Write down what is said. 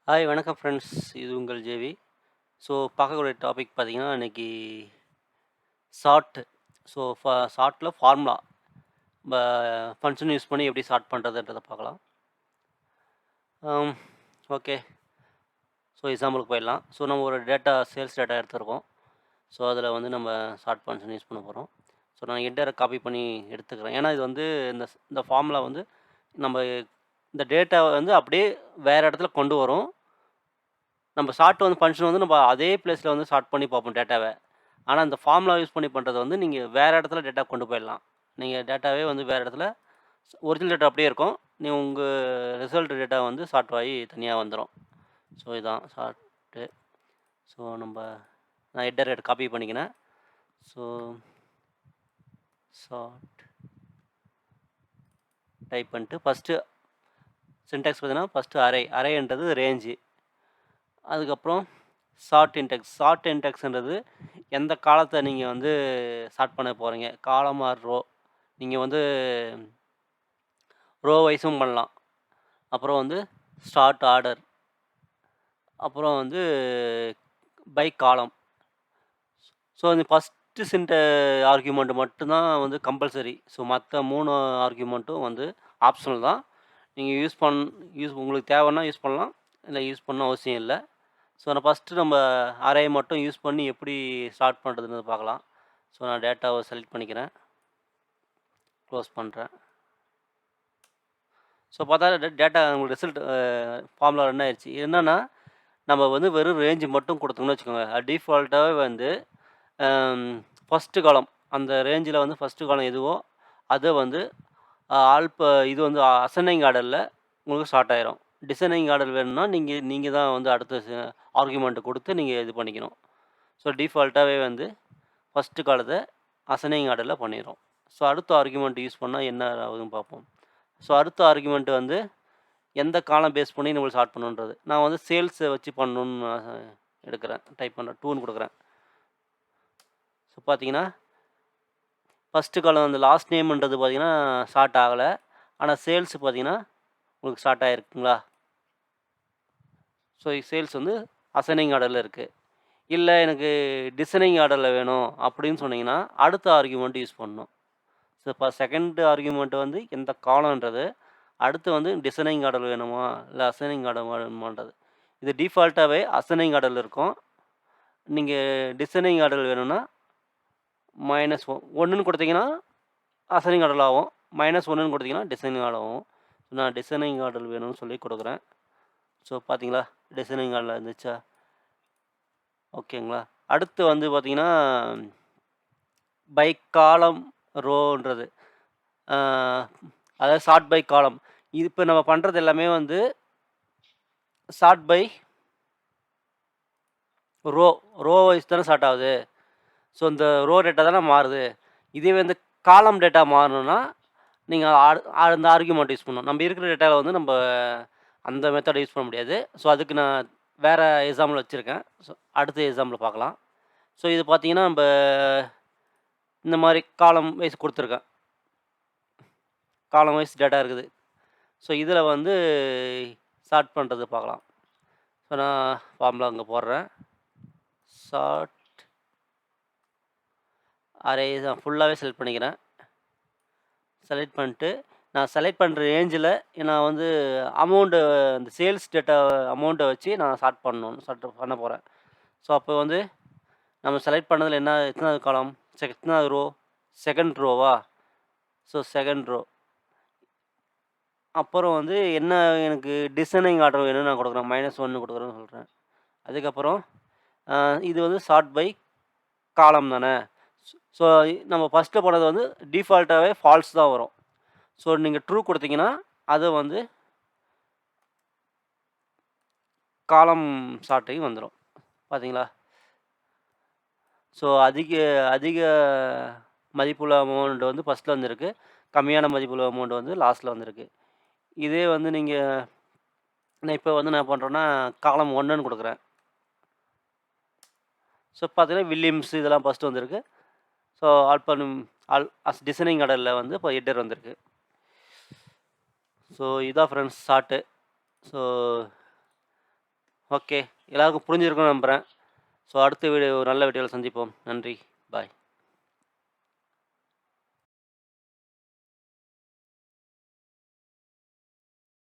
Hi வணக்கம் friends. இது உங்கள் ஜேவி. ஸோ பார்க்கக்கூடிய டாபிக் பார்த்தீங்கன்னா, இன்னைக்கு சார்ட். ஸோ சார்ட்டில ஃபார்முலா நம்ம ஃபங்க்ஷன் யூஸ் பண்ணி எப்படி சார்ட் பண்ணுறதுன்றத பார்க்கலாம். ஓகே. ஸோ எக்ஸாம்பிளுக்கு போயிடலாம். ஸோ நம்ம ஒரு சேல்ஸ் டேட்டா எடுத்துருக்கோம். ஸோ அதில் வந்து நம்ம சார்ட் ஃபங்க்ஷன் யூஸ் பண்ண போகிறோம். ஸோ நான் என்டரை காப்பி பண்ணி எடுத்துக்கிறேன். ஏன்னா இது வந்து இந்த ஃபார்முலா வந்து நம்ம இந்த டேட்டாவை வந்து அப்படியே வேறு இடத்துல கொண்டு வரும். நம்ம சார்ட் வந்து ஃபங்க்ஷன் வந்து நம்ம அதே பிளேஸில் வந்து சார்ட் பண்ணி பார்ப்போம் டேட்டாவை. ஆனால் இந்த ஃபார்முலா யூஸ் பண்ணி பண்ணுறது வந்து நீங்கள் வேறு இடத்துல டேட்டா கொண்டு போயிடலாம். நீங்கள் டேட்டாவே வந்து வேறு இடத்துல ஒரிஜினல் டேட்டா அப்படியே இருக்கும். உங்கள் ரிசல்ட் டேட்டா வந்து சார்ட் ஆகி தனியாக வந்துடும். ஸோ இதான் சார்ட்டு. ஸோ நான் ஹெட்டர் காப்பி பண்ணிக்கினேன். ஸோ சார்ட் டைப் பண்ணிட்டு ஃபஸ்ட்டு சின்டாக்ஸ் பார்த்தீங்கன்னா ஃபஸ்ட்டு அரேன்றது ரேஞ்சு. அதுக்கப்புறம் சார்ட் இன்டெக்ஸ்ன்றது எந்த காலத்தை நீங்கள் வந்து சார்ட் பண்ண போகிறீங்க, காலம் ஆர் ரோ. நீங்கள் வந்து ரோ வைஸும் பண்ணலாம். அப்புறம் வந்து ஸ்டார்ட் ஆர்டர், அப்புறம் வந்து பை காலம். ஸோ இந்த ஃபஸ்ட்டு ஆர்கியூமெண்ட் மட்டும்தான் வந்து கம்பல்சரி. ஸோ மற்ற 3 ஆர்கியூமெண்ட்டும் வந்து ஆப்ஷனல் தான். நீங்கள் உங்களுக்கு தேவைன்னா யூஸ் பண்ணலாம், இல்லை யூஸ் பண்ண அவசியம் இல்லை. ஸோ நான் ஃபஸ்ட்டு நம்ம அரே மட்டும் யூஸ் பண்ணி எப்படி ஸ்டார்ட் பண்ணுறதுன்னு பார்க்கலாம். ஸோ நான் டேட்டாவை செலக்ட் பண்ணிக்கிறேன், க்ளோஸ் பண்ணுறேன். ஸோ பார்த்தா டேட்டா உங்களுக்கு ரிசல்ட் ஃபார்முலா ரன் ஆயிடுச்சு. என்னென்னா நம்ம வந்து வெறும் ரேஞ்சு மட்டும் கொடுத்தோம்னு வச்சுக்கோங்க, டிஃபால்ட்டாகவே வந்து ஃபஸ்ட்டு காலம், அந்த ரேஞ்சில் வந்து ஃபஸ்ட்டு காலம் எதுவோ அதை வந்து இது வந்து அசெண்டிங் ஆர்டரில் உங்களுக்கு ஸ்டார்ட் ஆயிரும். டிசைனிங் ஆர்டர் வேணும்னா நீங்கள் தான் வந்து அடுத்த ஆர்குமெண்ட்டு கொடுத்து நீங்கள் இது பண்ணிக்கணும். ஸோ டிஃபால்ட்டாகவே வந்து ஃபஸ்ட்டு காலத்தை அசெண்டிங் ஆர்டரில் பண்ணிடும். ஸோ அடுத்த ஆர்குமெண்ட் யூஸ் பண்ணால் என்ன ஆகுதுன்னு பார்ப்போம். ஸோ அடுத்த ஆர்குமெண்ட் வந்து எந்த காலம் பேஸ் பண்ணி நம்மளுக்கு ஸ்டார்ட் பண்ணணுன்றது. நான் வந்து சேல்ஸை வச்சு பண்ணணுன்னு எடுக்கிறேன், டைப் பண்ணுறேன், 2ன்னு கொடுக்குறேன். ஸோ பார்த்தீங்கன்னா ஃபஸ்ட்டு காலம் அந்த லாஸ்ட் நேம்ன்றது பார்த்தீங்கன்னா ஸ்டார்ட் ஆகலை. ஆனால் சேல்ஸ் பார்த்தீங்கன்னா உங்களுக்கு ஸ்டார்ட் ஆகிருக்குங்களா. ஸோ சேல்ஸ் வந்து அசைனிங் ஆர்டரில் இருக்குது. இல்லை எனக்கு டிசைனிங் ஆர்டரில் வேணும் அப்படின்னு சொன்னீங்கன்னா அடுத்த ஆர்குமெண்ட் யூஸ் பண்ணணும். ஸோ இப்போ செகண்ட் ஆர்குமெண்ட் வந்து எந்த காலம்ன்றது, அடுத்து வந்து டிசைனிங் ஆர்டர் வேணுமா இல்லை அசைனிங் ஆர்டர் வேணுமான்றது. இது டிஃபால்ட்டாகவே அசைனிங் ஆர்டரில் இருக்கும். நீங்கள் டிசைனிங் ஆர்டர் வேணும்னா -1ன்னு கொடுத்தீங்கன்னா அசைனிங் ஆர்டர் ஆகும், -1ன்னு கொடுத்தீங்கன்னா டிசைனிங் ஆர்டர் ஆகும். நான் டிசைனிங் ஆர்டர் வேணும்னு சொல்லி கொடுக்குறேன். ஸோ பார்த்தீங்களா, டிசைனிங் ஆர்டரில் இருந்துச்சா, ஓகேங்களா. அடுத்து வந்து பார்த்தீங்கன்னா பை காலம் ரோன்றது, அதாவது சார்ட் பை காலம். இது இப்போ நம்ம பண்ணுறது எல்லாமே வந்து சார்ட் பை ரோ வைஸ் தானே ஸ்டார்ட் ஆகுது. ஸோ இந்த ரோ டேட்டா தானே மாறுது. இதே வந்து காலம் டேட்டா மாறணும்னா நீங்கள் அந்த ஆர்குமெண்ட் யூஸ் பண்ணணும். நம்ம இருக்கிற டேட்டாவில் வந்து நம்ம அந்த மெத்தடை யூஸ் பண்ண முடியாது. ஸோ அதுக்கு நான் வேறு எக்ஸாம்பிள் வச்சுருக்கேன். ஸோ அடுத்த எக்ஸாம்பிள் பார்க்கலாம். ஸோ இது பார்த்தீங்கன்னா நம்ம இந்த மாதிரி காலம் வைஸ் கொடுத்துருக்கேன், காலம் வைஸ் டேட்டா இருக்குது. ஸோ இதில் வந்து ஸ்டார்ட் பண்ணுறது பார்க்கலாம். ஸோ நான் ஃபார்முலா அங்கே போடுறேன். சார்ட் அரே தான் ஃபுல்லாகவே செலக்ட் பண்ணிக்கிறேன். செலக்ட் பண்ணிட்டு நான் செலக்ட் பண்ணுற ரேஞ்சில் நான் வந்து அமௌண்ட்டு, அந்த சேல்ஸ் டேட்டா அமௌண்ட்டை வச்சு நான் ஸ்டார்ட் பண்ண போகிறேன். ஸோ அப்போ வந்து நம்ம செலக்ட் பண்ணதில் எத்தனாவது காலம், எத்தனாவது ரோ, செகண்ட் ரோவா. So second row. அப்புறம் வந்து என்ன எனக்கு டிசைனிங் ஆர்டர் வேணும்னு நான் கொடுக்குறேன், -1 கொடுக்குறேன்னு சொல்கிறேன். அதுக்கப்புறம் இது வந்து சார்ட் பை காலம் தானே. ஸோ நம்ம ஃபஸ்ட்டில் போனது வந்து டிஃபால்ட்டாகவே ஃபால்ஸ் தான் வரும். ஸோ நீங்கள் ட்ரூ கொடுத்தீங்கன்னா அது வந்து காலம் சார்ட்டையும் வந்துடும். பார்த்தீங்களா. ஸோ அதிக மதிப்புள்ள அமௌண்ட் வந்து ஃபஸ்ட்டில் வந்துருக்கு, கம்மியான மதிப்புள்ள அமௌண்ட் வந்து லாஸ்ட்டில் வந்திருக்கு. இதே வந்து நான் இப்போ வந்து என்ன பண்ணுறேன்னா காலம் 1ன்னு கொடுக்குறேன். ஸோ பார்த்தீங்கன்னா வில்லியம்ஸ் இதெல்லாம் ஃபஸ்ட்டு வந்திருக்கு. ஸோ டிசைனிங் ஆர்டரில் வந்து இப்போ ஹெட்டர் வந்திருக்கு. ஸோ இதான் ஃப்ரெண்ட்ஸ் சார்ட்டு. So okay. எல்லாருக்கும் புரிஞ்சிருக்கும்னு நம்புறேன். ஸோ அடுத்த வீடியோ நல்ல வீடியோல சந்திப்போம். நன்றி. பாய்.